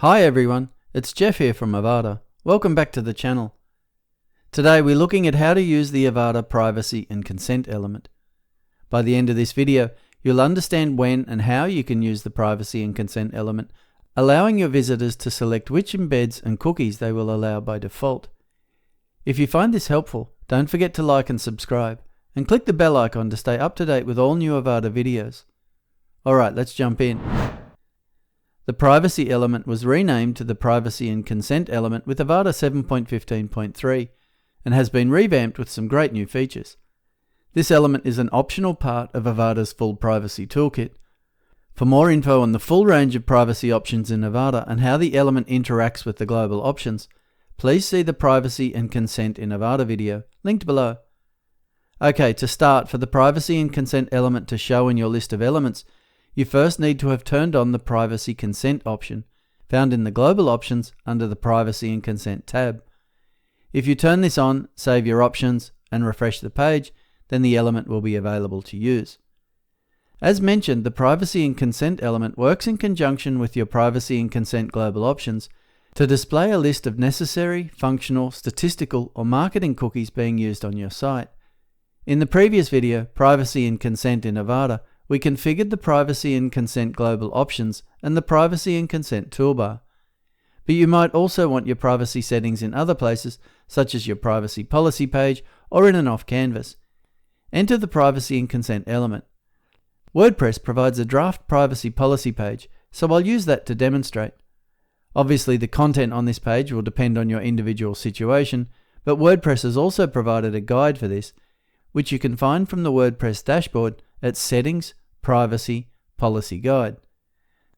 Hi everyone, it's Jeff here from Avada. Welcome back to the channel. Today we're looking at how to use the Avada Privacy and Consent element. By the end of this video, you'll understand when and how you can use the Privacy and Consent element, allowing your visitors to select which embeds and cookies they will allow by default. If you find this helpful, don't forget to like and subscribe, and click the bell icon to stay up to date with all new Avada videos. Alright, let's jump in. The privacy element was renamed to the privacy and consent element with Avada 7.15.3 and has been revamped with some great new features. This element is an optional part of Avada's full privacy toolkit. For more info on the full range of privacy options in Avada and how the element interacts with the global options, please see the privacy and consent in Avada video, linked below. Okay, to start, for the privacy and consent element to show in your list of elements, you first need to have turned on the Privacy Consent option, found in the Global Options under the Privacy and Consent tab. If you turn this on, save your options, and refresh the page, then the element will be available to use. As mentioned, the Privacy and Consent element works in conjunction with your Privacy and Consent Global Options to display a list of necessary, functional, statistical, or marketing cookies being used on your site. In the previous video, Privacy and Consent in Avada, we configured the Privacy and Consent Global Options and the Privacy and Consent toolbar. But you might also want your privacy settings in other places, such as your privacy policy page or in an off canvas. Enter the Privacy and Consent element. WordPress provides a draft privacy policy page, so I'll use that to demonstrate. Obviously, the content on this page will depend on your individual situation, but WordPress has also provided a guide for this, which you can find from the WordPress dashboard at Settings, Privacy, Policy Guide.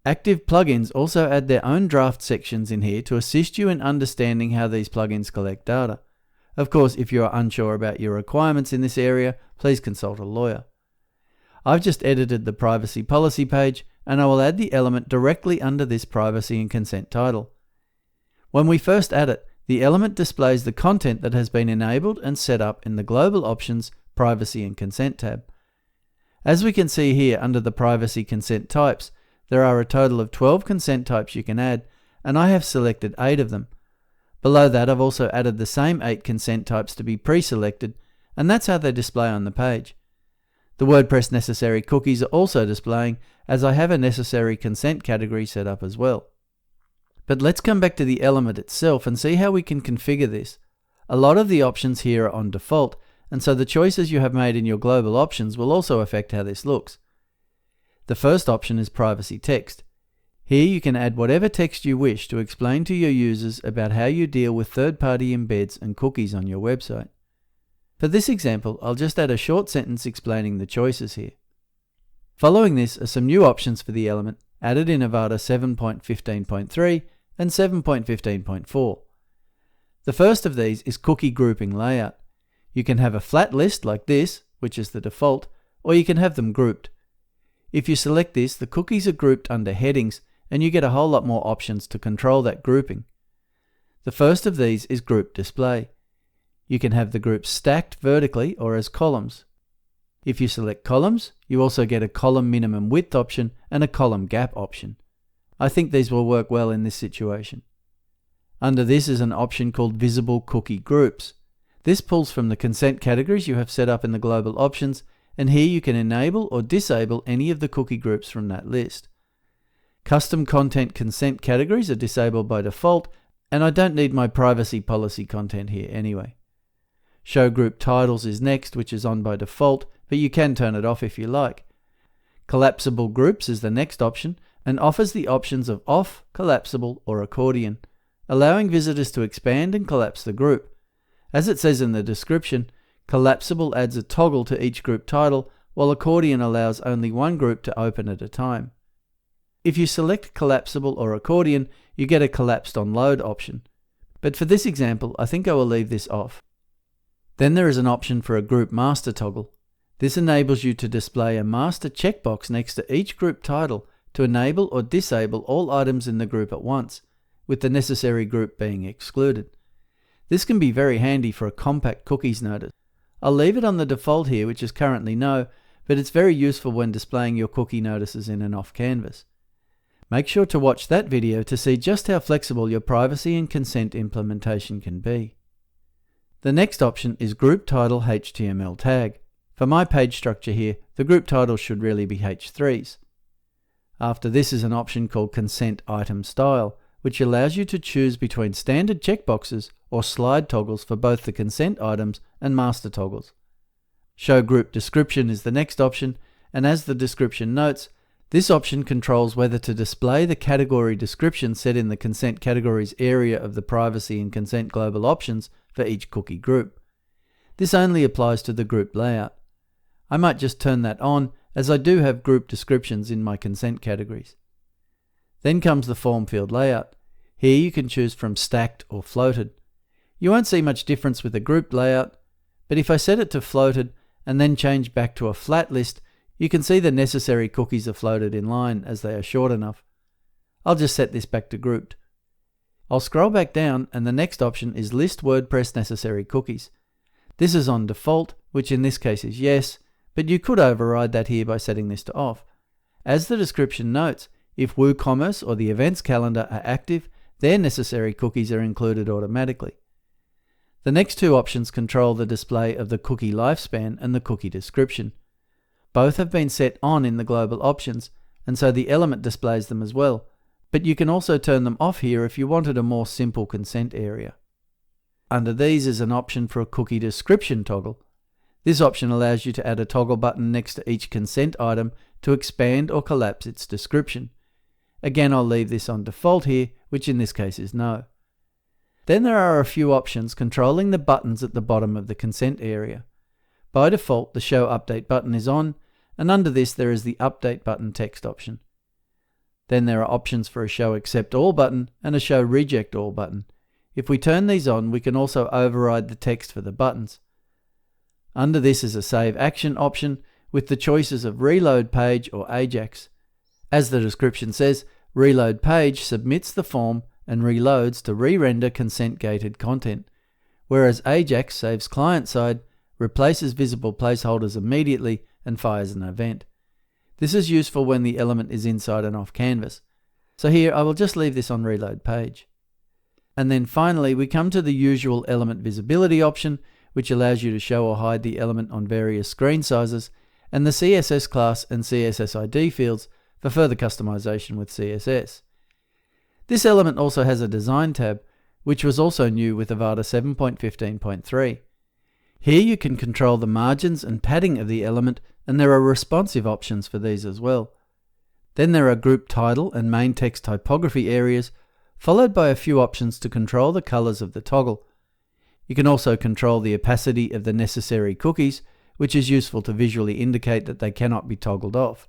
Active plugins also add their own draft sections in here to assist you in understanding how these plugins collect data. Of course, if you are unsure about your requirements in this area, please consult a lawyer. I've just edited the privacy policy page, and I will add the element directly under this privacy and consent title. When we first add it, the element displays the content that has been enabled and set up in the Global Options, Privacy and Consent tab. As we can see here under the privacy consent types, there are a total of 12 consent types you can add, and I have selected 8 of them. Below that, I've also added the same 8 consent types to be pre-selected, and that's how they display on the page. The WordPress necessary cookies are also displaying, as I have a necessary consent category set up as well. But let's come back to the element itself and see how we can configure this. A lot of the options here are on default, and so the choices you have made in your global options will also affect how this looks. The first option is privacy text. Here you can add whatever text you wish to explain to your users about how you deal with third-party embeds and cookies on your website. For this example, I'll just add a short sentence explaining the choices here. Following this are some new options for the element added in Avada 7.15.3 and 7.15.4. The first of these is cookie grouping layout. You can have a flat list like this, which is the default, or you can have them grouped. If you select this, the cookies are grouped under headings, and you get a whole lot more options to control that grouping. The first of these is group display. You can have the groups stacked vertically or as columns. If you select columns, you also get a column minimum width option and a column gap option. I think these will work well in this situation. Under this is an option called Visible Cookie Groups. This pulls from the consent categories you have set up in the global options, and here you can enable or disable any of the cookie groups from that list. Custom content consent categories are disabled by default, and I don't need my privacy policy content here anyway. Show group titles is next, which is on by default, but you can turn it off if you like. Collapsible groups is the next option, and offers the options of off, collapsible, or accordion, allowing visitors to expand and collapse the group. As it says in the description, collapsible adds a toggle to each group title, while accordion allows only one group to open at a time. If you select collapsible or accordion, you get a collapsed on load option. But for this example, I think I will leave this off. Then there is an option for a group master toggle. This enables you to display a master checkbox next to each group title to enable or disable all items in the group at once, with the necessary group being excluded. This can be very handy for a compact cookies notice. I'll leave it on the default here, which is currently no, but it's very useful when displaying your cookie notices in an off canvas. Make sure to watch that video to see just how flexible your privacy and consent implementation can be. The next option is Group Title HTML Tag. For my page structure here, the group title should really be H3s. After this is an option called Consent Item Style, which allows you to choose between standard checkboxes or slide toggles for both the consent items and master toggles. Show Group Description is the next option, and as the description notes, this option controls whether to display the category description set in the consent categories area of the privacy and consent global options for each cookie group. This only applies to the group layout. I might just turn that on, as I do have group descriptions in my consent categories. Then comes the form field layout. Here you can choose from stacked or floated. You won't see much difference with the group layout, but if I set it to floated and then change back to a flat list, you can see the necessary cookies are floated in line as they are short enough. I'll just set this back to grouped. I'll scroll back down and the next option is List WordPress Necessary Cookies. This is on default, which in this case is yes, but you could override that here by setting this to off. As the description notes, if WooCommerce or the events calendar are active, their necessary cookies are included automatically. The next two options control the display of the cookie lifespan and the cookie description. Both have been set on in the global options, and so the element displays them as well, but you can also turn them off here if you wanted a more simple consent area. Under these is an option for a cookie description toggle. This option allows you to add a toggle button next to each consent item to expand or collapse its description. Again, I'll leave this on default here, which in this case is no. Then there are a few options controlling the buttons at the bottom of the consent area. By default, the Show Update button is on, and under this there is the Update button text option. Then there are options for a Show Accept All button and a Show Reject All button. If we turn these on, we can also override the text for the buttons. Under this is a Save Action option with the choices of Reload Page or Ajax. As the description says, Reload Page submits the form and reloads to re-render consent-gated content, whereas Ajax saves client-side, replaces visible placeholders immediately, and fires an event. This is useful when the element is inside and off canvas. So here I will just leave this on Reload Page. And then finally we come to the usual element visibility option, which allows you to show or hide the element on various screen sizes, and the CSS class and CSS ID fields for further customization with CSS. This element also has a design tab, which was also new with Avada 7.15.3. Here you can control the margins and padding of the element, and there are responsive options for these as well. Then there are group title and main text typography areas, followed by a few options to control the colors of the toggle. You can also control the opacity of the necessary cookies, which is useful to visually indicate that they cannot be toggled off.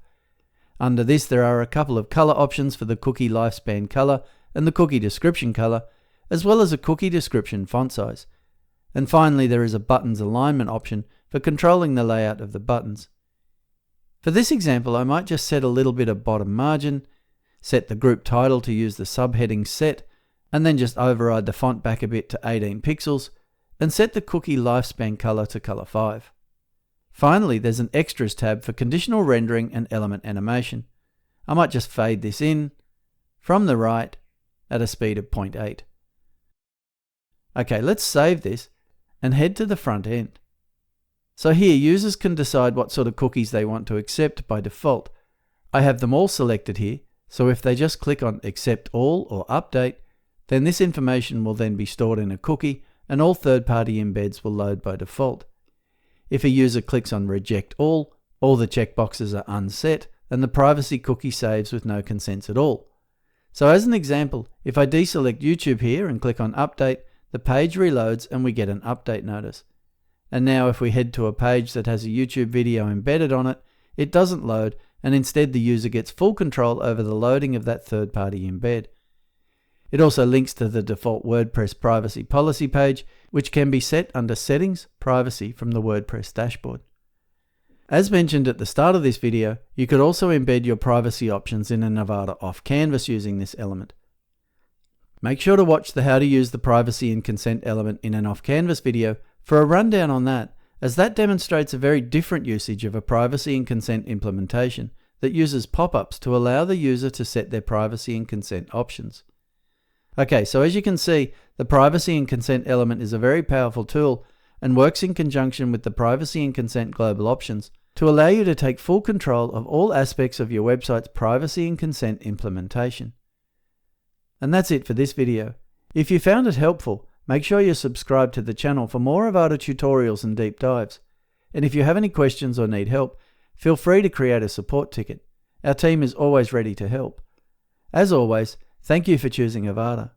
Under this there are a couple of color options for the cookie lifespan color and the cookie description color, as well as a cookie description font size. And finally there is a buttons alignment option for controlling the layout of the buttons. For this example I might just set a little bit of bottom margin, set the group title to use the subheading set, and then just override the font back a bit to 18 pixels, and set the cookie lifespan color to color 5. Finally, there's an Extras tab for conditional rendering and element animation. I might just fade this in from the right at a speed of 0.8. Okay, let's save this and head to the front end. So here, users can decide what sort of cookies they want to accept by default. I have them all selected here, so if they just click on Accept All or Update, then this information will then be stored in a cookie and all third-party embeds will load by default. If a user clicks on Reject All the checkboxes are unset and the privacy cookie saves with no consents at all. So as an example, if I deselect YouTube here and click on Update, the page reloads and we get an update notice. And now if we head to a page that has a YouTube video embedded on it, it doesn't load and instead the user gets full control over the loading of that third-party embed. It also links to the default WordPress privacy policy page, which can be set under Settings, Privacy from the WordPress dashboard. As mentioned at the start of this video, you could also embed your privacy options in an Avada off canvas using this element. Make sure to watch the How to Use the Privacy and Consent element in an off canvas video for a rundown on that, as that demonstrates a very different usage of a privacy and consent implementation that uses pop-ups to allow the user to set their privacy and consent options. Okay, so as you can see, the privacy and consent element is a very powerful tool and works in conjunction with the privacy and consent global options to allow you to take full control of all aspects of your website's privacy and consent implementation. And that's it for this video. If you found it helpful, make sure you're subscribed to the channel for more Avada tutorials and deep dives. And if you have any questions or need help, feel free to create a support ticket. Our team is always ready to help. As always, thank you for choosing Avada.